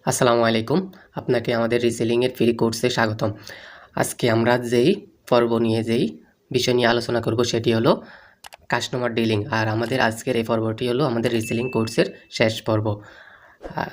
আসসালামু আলাইকুম। আপনাকে আমাদের রিসেলিংয়ের ফ্রি কোর্সে স্বাগতম। আজকে আমরা যেই বিষয় নিয়ে আলোচনা করব সেটি হলো কাস্টমার ডিলিং। আর আমাদের আজকের এই পর্বটি হলো আমাদের রিসেলিং কোর্সের শেষ পর্ব।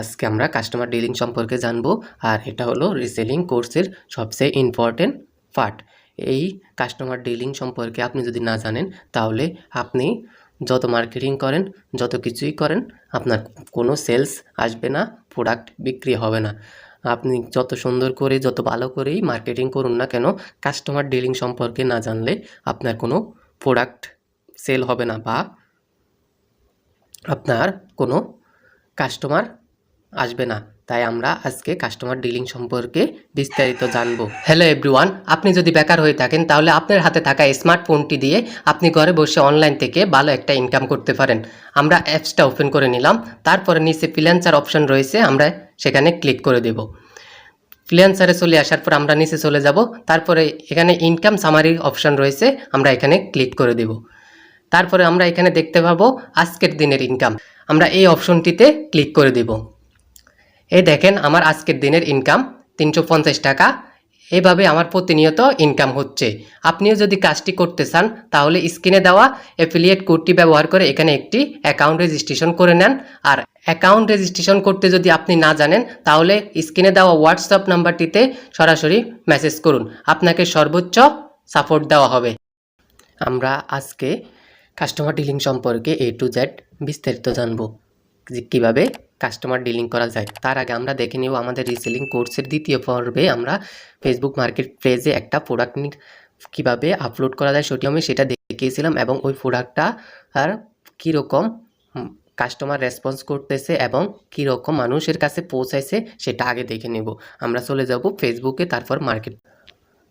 আজকে আমরা কাস্টমার ডিলিং সম্পর্কে জানব, আর এটা হলো রিসেলিং কোর্সের সবচেয়ে ইম্পর্টেন্ট পার্ট। এই কাস্টমার ডিলিং সম্পর্কে আপনি যদি না জানেন তাহলে আপনি যত মার্কেটিং করেন, যত কিছুই করেন, আপনার কোনো সেলস আসবে না, প্রোডাক্ট বিক্রি হবে না। আপনি যত সুন্দর করে, যত ভালো করেই মার্কেটিং করুন না কেন, কাস্টমার ডিলিং সম্পর্কে না জানলে আপনার কোনো প্রোডাক্ট সেল হবে না বা আপনার কোনো কাস্টমার আসবে না। তাই আমরা আজকে কাস্টমার ডিলিং সম্পর্কে বিস্তারিত জানব। হ্যালো এভরিওয়ান, আপনি যদি বেকার হয়ে থাকেন তাহলে আপনার হাতে থাকা স্মার্টফোনটি দিয়ে আপনি ঘরে বসে অনলাইন থেকে ভালো একটা ইনকাম করতে পারেন। আমরা অ্যাপসটা ওপেন করে নিলাম, তারপরে নিচে ফ্রিল্যান্সার অপশন রয়েছে, আমরা সেখানে ক্লিক করে দেব। ফ্রিল্যান্সারে চলে আসার পর আমরা নিচে চলে যাব, তারপরে এখানে ইনকাম সামারি অপশন রয়েছে, আমরা এখানে ক্লিক করে দেব। তারপরে আমরা এখানে দেখতে পাবো আজকের দিনের ইনকাম, আমরা এই অপশনটিতে ক্লিক করে দেব। এই দেখেন আমার আজকের দিনের ইনকাম 350 টাকা। এভাবে আমার প্রতিনিয়ত ইনকাম হচ্ছে। আপনিও যদি কাজটি করতে চান তাহলে স্ক্রিনে দেওয়া অ্যাফিলিয়েট কোডটি ব্যবহার করে এখানে একটি অ্যাকাউন্ট রেজিস্ট্রেশন করে নেন। আর অ্যাকাউন্ট রেজিস্ট্রেশন করতে যদি আপনি না জানেন তাহলে স্ক্রিনে দেওয়া হোয়াটসঅ্যাপ নাম্বারটিতে সরাসরি মেসেজ করুন, আপনাকে সর্বোচ্চ সাপোর্ট দেওয়া হবে। আমরা আজকে কাস্টমার ডিলিং সম্পর্কে A to Z বিস্তারিত জানবো, যে কীভাবে কাস্টমার ডিলিং করা যায়। তার আগে আমরা দেখে নিব আমাদের রিসেলিং কোর্সের দ্বিতীয় পর্বে আমরা ফেসবুক মার্কেট প্লেসে একটা প্রোডাক্ট কীভাবে আপলোড করা যায় সেটি আমি সেটা দেখিয়েছিলাম, এবং ওই প্রোডাক্টটা আর কীরকম কাস্টমার রেসপন্স করতেছে এবং কীরকম মানুষের কাছে পৌঁছাইছে সেটা আগে দেখে নেব। আমরা চলে যাব ফেসবুকে, তারপর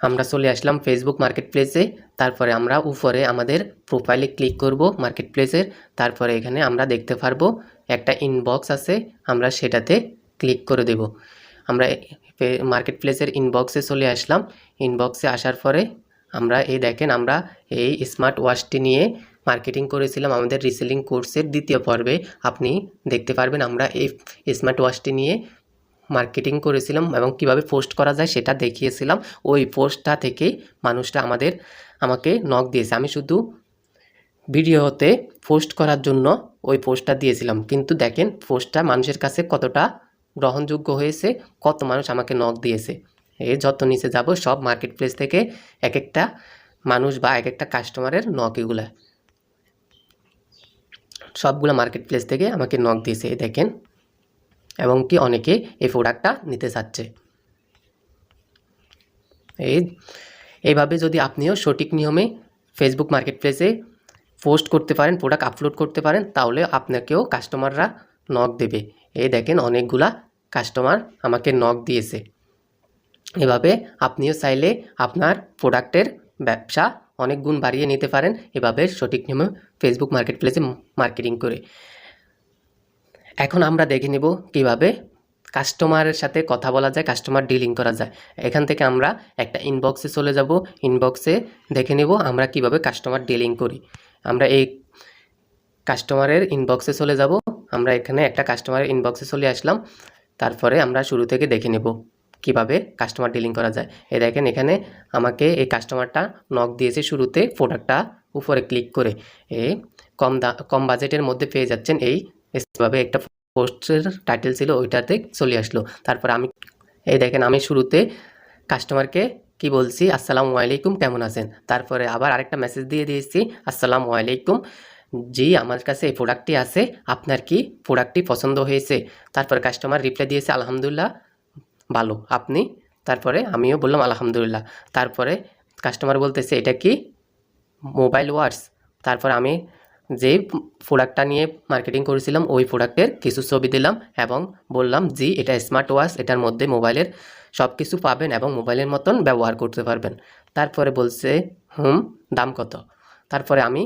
আমরা চলে আসলাম ফেসবুক মার্কেট প্লেসে। তারপরে আমরা উপরে আমাদের প্রোফাইলে ক্লিক করব মার্কেট প্লেসের। তারপরে এখানে আমরা দেখতে পারবো একটা ইনবক্স আছে, আমরা সেটাতে ক্লিক করে দেব। আমরা মার্কেট প্লেসের ইনবক্সে চলে আসলাম। ইনবক্সে আসার পরে আমরা দেখেন আমরা এই স্মার্ট ওয়াচটি নিয়ে মার্কেটিং করেছিলাম আমাদের রিসেলিং কোর্সের দ্বিতীয় পর্বে। আপনি দেখতে পারবেন আমরা এই স্মার্ট ওয়াচটি নিয়ে মার্কেটিং করেছিলাম এবং কিভাবে পোস্ট করা যায় সেটা দেখিয়েছিলাম। ওই পোস্টটা থেকে মানুষটা আমাকে নক দিয়েছে। আমি শুধু ভিডিওতে পোস্ট করার জন্য ওই পোস্টটা দিয়েছিলাম, কিন্তু দেখেন পোস্টটা মানুষের কাছে কতটা গ্রহণযোগ্য হয়েছে, কত মানুষ আমাকে নক দিয়েছে। যত নিচে যাব সব মার্কেট প্লেস থেকে এক একটা মানুষ বা এক একটা কাস্টমারের নক, এগুলা সবগুলো মার্কেট প্লেস থেকে আমাকে নক দিয়েছে দেখেন, এবং কি অনেকে এই প্রোডাক্টটা নিতে চাচ্ছে। এইভাবে যদি আপনিও সঠিক নিয়মে ফেসবুক মার্কেট প্লেসে পোস্ট করতে পারেন, প্রোডাক্ট আপলোড করতে পারেন, তাহলে আপনাকেও কাস্টমাররা নক দেবে। দেখেন অনেকগুলা কাস্টমার আমাকে নক দিয়েছে। এভাবে আপনিও চাইলে আপনার প্রোডাক্টের ব্যবসা অনেক গুণ বাড়িয়ে নিতে পারেন, এভাবে সঠিক নিয়মে ফেসবুক মার্কেট প্লেসে মার্কেটিং করে। এখন আমরা দেখে নেব কিভাবে কাস্টমারের সাথে কথা বলা যায়, কাস্টমার ডিলিং করা যায়। এখান থেকে আমরা একটা ইনবক্সে চলে যাব। ইনবক্সে দেখে নেব আমরা কিভাবে কাস্টমার ডিলিং করি। আমরা এই কাস্টমারের ইনবক্সে চলে যাব। আমরা এখানে একটা কাস্টমারের ইনবক্সে চলে আসলাম। তারপরে আমরা শুরু থেকে দেখে নেব কিভাবে কাস্টমার ডিলিং করা যায়। দেখেন এখানে আমাকে এই কাস্টমারটা নক দিয়েছে শুরুতে প্রোডাক্টটা উপরে ক্লিক করে। কম বাজেটের মধ্যে পেয়ে যাচ্ছেন এইভাবে একটা পোস্টের টাইটেল ছিল, ওইটাতে চলে আসলো। তারপর আমি দেখেন আমি শুরুতে কাস্টমারকে কি বলছি, আসসালামু আলাইকুম, কেমন আছেন। তারপরে আবার আরেকটা মেসেজ দিয়ে দিয়েছি, আসসালামু আলাইকুম জি, আমার কাছে এই প্রোডাক্টটি আছে, আপনার কি প্রোডাক্টটি পছন্দ হয়েছে। তারপর কাস্টমার রিপ্লাই দিয়েছে আলহামদুলিল্লাহ ভালো, আপনি। তারপরে আমিও বললাম আলহামদুলিল্লাহ। তারপরে কাস্টমার বলতেছে এটা কি মোবাইল ওয়াচ। তারপর আমি যে প্রোডাক্টটা নিয়ে মার্কেটিং করেছিলাম ওই প্রোডাক্টের কিছু ছবি দিলাম এবং বললাম জি এটা স্মার্ট ওয়াচ, এটার মধ্যে মোবাইলের সব কিছু পাবেন এবং মোবাইলের মতন ব্যবহার করতে পারবেন। তারপরে বলছে দাম কত। তারপরে আমি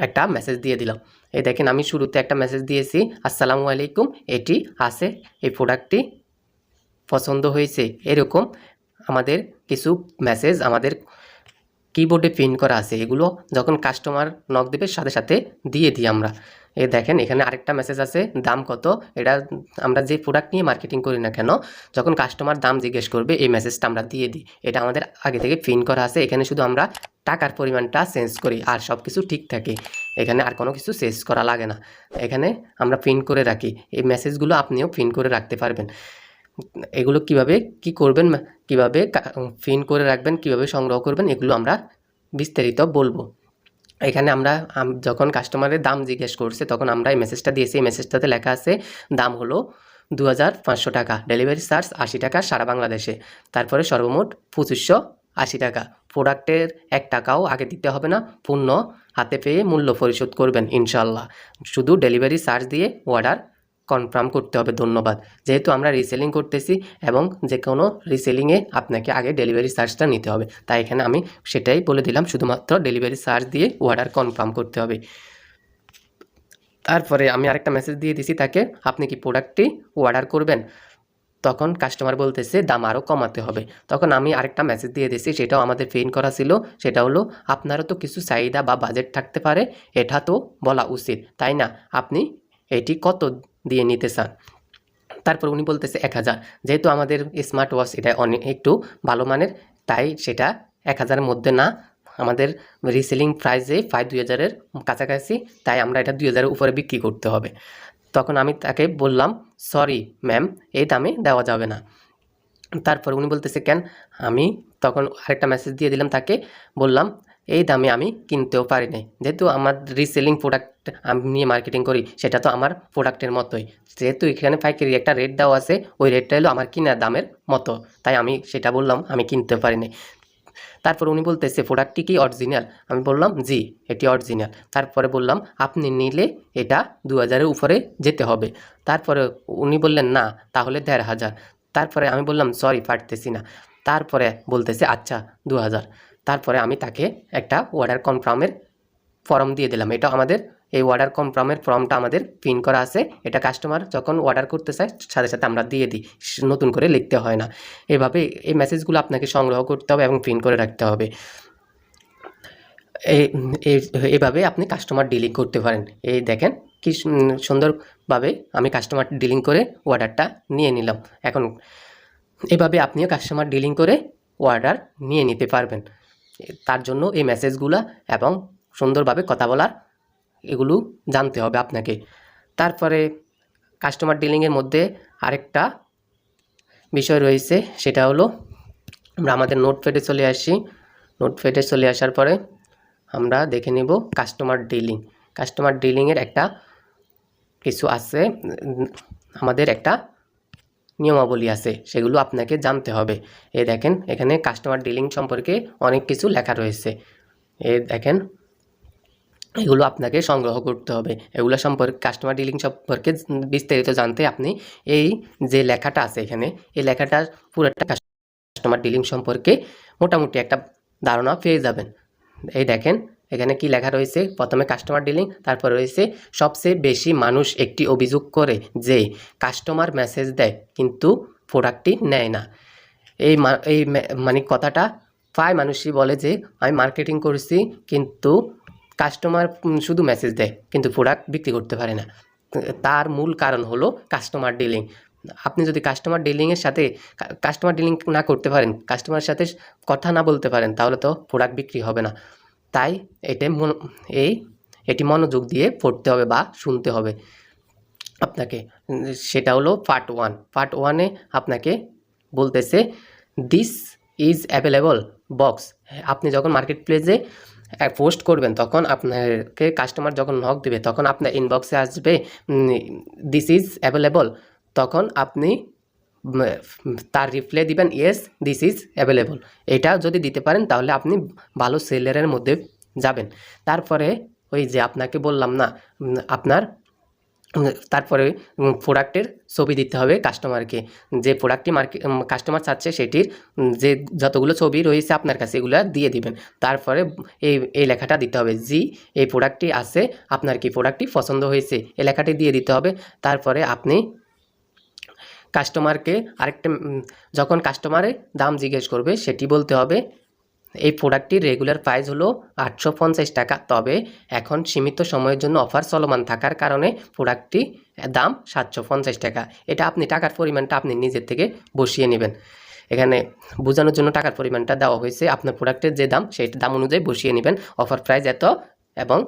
একটা মেসেজ দিয়ে দিলাম। দেখেন আমি শুরুতে একটা মেসেজ দিয়েছি, আসসালামু আলাইকুম, এটি আছে, এই প্রোডাক্টটি পছন্দ হয়েছে। এরকম আমাদের কিছু মেসেজ আমাদের কিবোর্ডে পিন করা আছে, এগুলো যখন কাস্টমার নক দেবে সাথে সাথে দিয়ে দিই আমরা। এই দেখেন এখানে আরেকটা মেসেজ আছে, দাম কত। এটা আমরা যে প্রোডাক্ট নিয়ে মার্কেটিং করি না কেন, যখন কাস্টমার দাম জিজ্ঞেস করবে এই মেসেজটা আমরা দিয়ে দিই। এটা আমাদের আগে থেকে পিন করা আছে, এখানে শুধু আমরা টাকার পরিমাণটা চেঞ্জ করি আর সব কিছু ঠিক থাকে। এখানে আর কোনো কিছু চেঞ্জ করা লাগে না, এখানে আমরা পিন করে রাখি। এই মেসেজগুলো আপনিও পিন করে রাখতে পারবেন। এগুলো কিভাবে কি করবেন, কিভাবে পিন করে রাখবেন, কিভাবে সংগ্রহ করবেন, এগুলো আমরা বিস্তারিত বলবো। এখানে আমরা যখন কাস্টমারের দাম জিজ্ঞেস করছে তখন আমরা এই মেসেজটা দিয়েছি। এই মেসেজটাতে লেখা আছে দাম হলো 2500 টাকা, ডেলিভারি চার্জ 80 টাকা সারা বাংলাদেশে, তারপরে সর্বমোট 2580 টাকা। প্রোডাক্টের 1 টাকাও আগে দিতে হবে না, পণ্য হাতে পেয়ে মূল্য পরিশোধ করবেন ইনশাল্লাহ। শুধু ডেলিভারি চার্জ দিয়ে অর্ডার কনফার্ম করতে হবে। ধন্যবাদ। যেহেতু আমরা রিসেলিং করতেছি এবং যে কোনো রিসেলিংয়ে আপনাকে আগে ডেলিভারি চার্জটা নিতে হবে, তাই এখানে আমি সেটাই বলে দিলাম, শুধুমাত্র ডেলিভারি চার্জ দিয়ে অর্ডার কনফার্ম করতে হবে। তারপরে আমি আরেকটা মেসেজ দিয়ে দিছি তাকে, আপনি কি প্রোডাক্টটি অর্ডার করবেন। তখন কাস্টমার বলতেছে দাম আরও কমাতে হবে। তখন আমি আরেকটা মেসেজ দিয়ে দিছি, সেটাও আমাদের পিন করা ছিল। সেটা হলো আপনারও তো কিছু চাহিদা বা বাজেট থাকতে পারে, এটা তো বলা উচিত তাই না, আপনি এটি কত দিয়ে নিতে চান। তারপর উনি বলতেছে 1000। যেহেতু আমাদের স্মার্ট ওয়াচ এটা অনেক একটু ভালো মানের, তাই সেটা 1000-এর মধ্যে না, আমাদের রিসেলিং প্রাইসে 2000-এর কাছাকাছি, তাই আমরা এটা 2000-এর উপরে বিক্রি করতে হবে। তখন আমি তাকে বললাম সরি ম্যাম, এই দামে দেওয়া যাবে না। তারপর উনি বলতেছে কেন। আমি তখন আরেকটা মেসেজ দিয়ে দিলাম তাকে, বললাম এই দামে আমি কিনতেও পারি নাই, যেহেতু আমার রিসেলিং প্রোডাক্ট আমি নিয়ে মার্কেটিং করি, সেটা তো আমার প্রোডাক্টের মতোই। যেহেতু এখানে পাইকারি একটা রেট দেওয়া আছে, ওই রেটটা হলো আমার কিনা দামের মতো, তাই আমি সেটা বললাম আমি কিনতে পারি নাই। তারপর উনি বলতেছে প্রোডাক্টটি কি অরিজিনাল। আমি বললাম জি এটি অরিজিনাল। তারপরে বললাম আপনি নিলে এটা 2000-এর উপরে যেতে হবে। তারপরে উনি বললেন না তাহলে 1500। তারপরে আমি বললাম সরি পারতেছি না। তারপরে বলতেছে আচ্ছা 2000। তারপরে আমি তাকে একটা অর্ডার কনফার্মের ফর্ম দিয়ে দিলাম। এটা আমাদের এই অর্ডার কনফার্মের ফর্মটা আমাদের পিন করা আছে, এটা কাস্টমার যখন অর্ডার করতে চায় সাথে সাথে আমরা দিয়ে দিই, নতুন করে লিখতে হয় না। এভাবে এই মেসেজগুলো আপনাকে সংগ্রহ করতে হবে এবং পিন করে রাখতে হবে। এইভাবে আপনি কাস্টমার ডিলিং করতে পারেন। এই দেখেন কি সুন্দরভাবে আমি কাস্টমার ডিলিং করে অর্ডারটা নিয়ে নিলাম। এখন এভাবে আপনিও কাস্টমার ডিলিং করে অর্ডার নিয়ে নিতে পারবেন। তার জন্য এই মেসেজগুলো এবং সুন্দরভাবে কথা বলার এগুলো জানতে হবে আপনাকে। তারপরে কাস্টমার ডিলিংয়ের মধ্যে আরেকটা বিষয় রয়েছে, সেটা হলো আমরা আমাদের নোটপ্যাডে চলে আসি। নোটপ্যাডে চলে আসার পরে আমরা দেখে নেব কাস্টমার ডিলিং। কাস্টমার ডিলিংয়ের একটা কিছু আছে, আমাদের একটা নিয়মাবলী আছে, সেগুলো আপনাকে জানতে হবে। এই দেখেন এখানে কাস্টমার ডিলিং সম্পর্কে অনেক কিছু লেখা রয়েছে। এই দেখেন এগুলো আপনাকে সংগ্রহ করতে হবে। এগুলো সম্পর্কে কাস্টমার ডিলিং সম্পর্কে বিস্তারিত জানতে আপনি এই যে লেখাটা আছে এখানে, এই লেখাটার পুরোটা কাস্টমার ডিলিং সম্পর্কে মোটামুটি একটা ধারণা পেয়ে যাবেন। এই দেখেন এখানে কি লেখা রয়েছে, প্রথমে কাস্টমার ডিলিং, তারপর রয়েছে সবচেয়ে বেশি মানুষ একটি অভিযোগ করে যে কাস্টমার মেসেজ দেয় কিন্তু প্রোডাক্টটি নেয় না। এই মানে কথাটা প্রায় মানুষই বলে যে আমি মার্কেটিং করছি কিন্তু কাস্টমার শুধু মেসেজ দেয় কিন্তু প্রোডাক্ট বিক্রি করতে পারে না। তার মূল কারণ হলো কাস্টমার ডিলিং। আপনি যদি কাস্টমার ডিলিংয়ের সাথে কাস্টমার ডিলিং না করতে পারেন, কাস্টমারের সাথে কথা না বলতে পারেন, তাহলে তো প্রোডাক্ট বিক্রি হবে না। তাই এটি মনোযোগ দিয়ে পড়তে হবে বা শুনতে হবে আপনাকে। সেটা হলো পার্ট 1। পার্ট 1-এ আপনাকে বলতেছে দিস ইজ অ্যাভেলেবল বক্স। আপনি যখন মার্কেট প্লেসে পোস্ট করবেন তখন আপনাকে কাস্টমার যখন নক দেবে তখন আপনার ইনবক্সে আসবে দিস ইজ অ্যাভেলেবল। তখন আপনি তার রিপ্লাই দিবেন ইয়েস দিস ইজ অ্যাভেলেবল। এটা যদি দিতে পারেন তাহলে আপনি ভালো সেলারের মধ্যে যাবেন। তারপরে ওই যে আপনাকে বললাম না, আপনার তারপরে প্রোডাক্টের ছবি দিতে হবে কাস্টমারকে, যে প্রোডাক্টটি কাস্টমার চাচ্ছে সেটির যে যতগুলো ছবি রয়েছে আপনার কাছে এগুলো দিয়ে দিবেন। তারপরে এই লেখাটা দিতে হবে, জি এই প্রোডাক্টটি আছে, আপনার কি প্রোডাক্টটি পছন্দ হয়েছে, এই লেখাটি দিয়ে দিতে হবে। তারপরে আপনি কাস্টমারকে যখন কাস্টমারে দাম জিজ্ঞেস করবে সেটি বলতে হবে এই প্রোডাক্টটির রেগুলার প্রাইস হলো 850 টাকা, তবে এখন সীমিত সময়ের জন্য অফার চলমান থাকার কারণে প্রোডাক্টটি দাম 750 টাকা। এটা আপনি টাকার পরিমাণটা আপনি নিজের থেকে বসিয়ে নেবেন। এখানে বোঝানোর জন্য টাকার পরিমাণটা দেওয়া হয়েছে, আপনার প্রোডাক্টের যে দাম সেই দাম অনুযায়ী বসিয়ে নেবেন। অফার প্রাইস এত এবং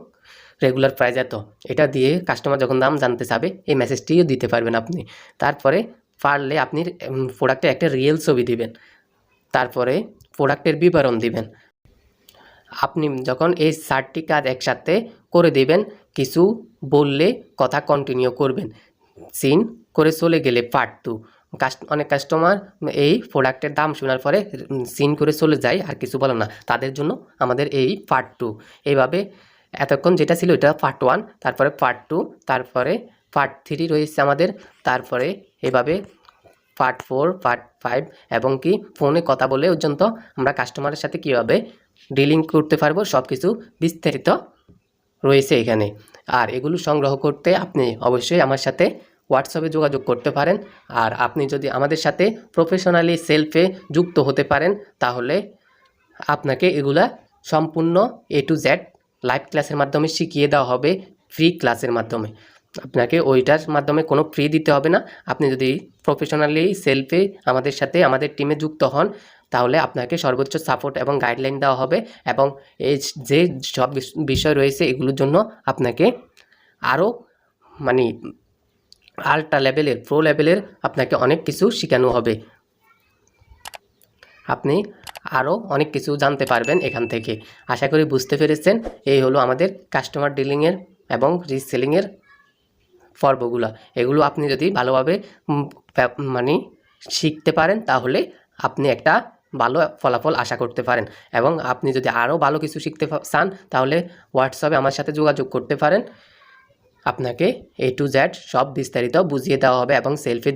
রেগুলার প্রাইস এত, এটা দিয়ে কাস্টমার যখন দাম জানতে চাবে এই মেসেজটিও দিতে পারবেন আপনি। তারপরে পারলে আপনি প্রোডাক্টের একটা রিয়েল ছবি দিবেন, তারপরে প্রোডাক্টের বিবরণ দিবেন। আপনি যখন এই 4টি কাজ একসাথে করে দেবেন, কিছু বললে কথা কন্টিনিউ করবেন, সিন করে চলে গেলে পার্ট 2। অনেক কাস্টমার এই প্রোডাক্টের দাম শোনার পরে সিন করে চলে যায় আর কিছু বলে না, তাদের জন্য আমাদের এই পার্ট 2। এইভাবে এতক্ষণ যেটা ছিল এটা পার্ট 1, তারপরে পার্ট 2, তারপরে পার্ট 3 রয়েছে আমাদের, তারপরে এভাবে পার্ট 4, পার্ট 5 এবং কি ফোনে কথা বলে পর্যন্ত আমরা কাস্টমারের সাথে কীভাবে ডিলিং করতে পারবো সব কিছু বিস্তারিত রয়েছে এখানে। আর এগুলো সংগ্রহ করতে আপনি অবশ্যই আমার সাথে হোয়াটসঅ্যাপে যোগাযোগ করতে পারেন। আর আপনি যদি আমাদের সাথে প্রফেশনালি সেলফে যুক্ত হতে পারেন তাহলে আপনাকে এগুলা সম্পূর্ণ A to Z লাইভ ক্লাসের মাধ্যমে শিখিয়ে দেওয়া হবে, ফ্রি ক্লাসের মাধ্যমে। আপনাকে ওইটার মাধ্যমে কোনো ফ্রি দিতে হবে না। আপনি যদি প্রফেশনালি সেলফে আমাদের সাথে আমাদের টিমে যুক্ত হন তাহলে আপনাকে সর্বোচ্চ সাপোর্ট এবং গাইডলাইন দেওয়া হবে, এবং এই যে সব বিষয় রয়েছে এগুলোর জন্য আপনাকে আরও মানে আল্ট্রা লেভেলের, প্রো লেভেলের আপনাকে অনেক কিছু শেখানো হবে। আপনি আরও অনেক কিছু জানতে পারবেন এখান থেকে। আশা করি বুঝতে পেরেছেন। এই হলো আমাদের কাস্টমার ডিলিংয়ের এবং রিসেলিংয়ের পর্বগুলো। এগুলো আপনি যদি ভালোভাবে মানে শিখতে পারেন তাহলে আপনি একটা ভালো ফলাফল আশা করতে পারেন। এবং আপনি যদি আরও ভালো কিছু শিখতে চান তাহলে হোয়াটসঅ্যাপে আমার সাথে যোগাযোগ করতে পারেন। আপনাকে A to Z সব বিস্তারিত বুঝিয়ে দেওয়া হবে এবং সেলফে